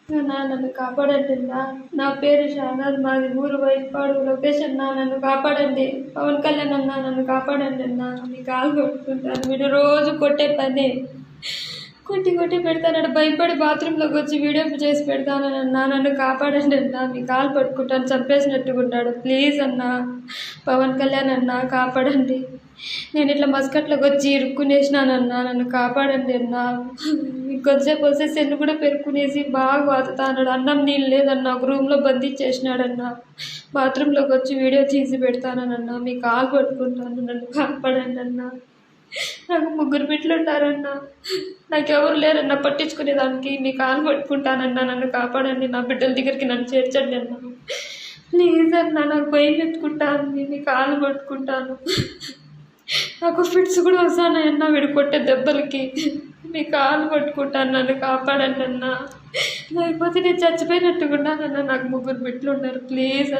నన్ను కాపాడండి నా పేరు షానాజ్, మాది ఊరు వైపాడు, లొకేషన్ నన్ను కాపాడండి. పవన్ కళ్యాణ్ నన్ను కాపాడండి మీ కాలు కొట్టుకుంటాను. మీరు రోజు కొట్టే పని కొట్టి పెడతానడు. భయపడి బాత్రూంలోకి వచ్చి వీడియో చేసి పెడతానన్నా. నన్ను కాపాడండి మీ కాలు పట్టుకుంటాను, చంపేసినట్టుకుంటాడు. ప్లీజ్ పవన్ కళ్యాణ్ కాపాడండి. నేను ఇట్లా మస్కట్లోకి వచ్చి ఇరుక్కునేసినానన్నా, నన్ను కాపాడండి ఇంకొంచెంసేపు వస్తే సెల్లు కూడా పెరుక్కునేసి బాగా వాతుతాన్నాడు. అన్నం నీళ్ళు లేదన్నా, ఒక రూమ్లో బంధించేసినాడన్నా. బాత్రూంలోకి వచ్చి వీడియో తీసి పెడతానన్నా. మీ కాలు పట్టుకుంటాను, నన్ను కాపాడండి నాకు 3 బిడ్డలు ఉంటారన్నా. నాకెవరు లేరన్నా పట్టించుకునేదానికి. మీ కాలు పట్టుకుంటానన్నా, నన్ను కాపాడండి. నా బిడ్డల దగ్గరికి నన్ను చేర్చండి ప్లీజ్ నాకు భయం ఎత్తుకుంటాను. మీ కాలు పట్టుకుంటాను. నాకు ఫిట్స్ కూడా వస్తానన్నా వీడు కొట్టే దెబ్బలకి. మీ కాలు పట్టుకుంటాను, నన్ను కాపాడండి లేకపోతే నేను చచ్చిపోయినట్టుకున్నానన్నా. నాకు 3 బిడ్డలు ఉన్నారు. ప్లీజ్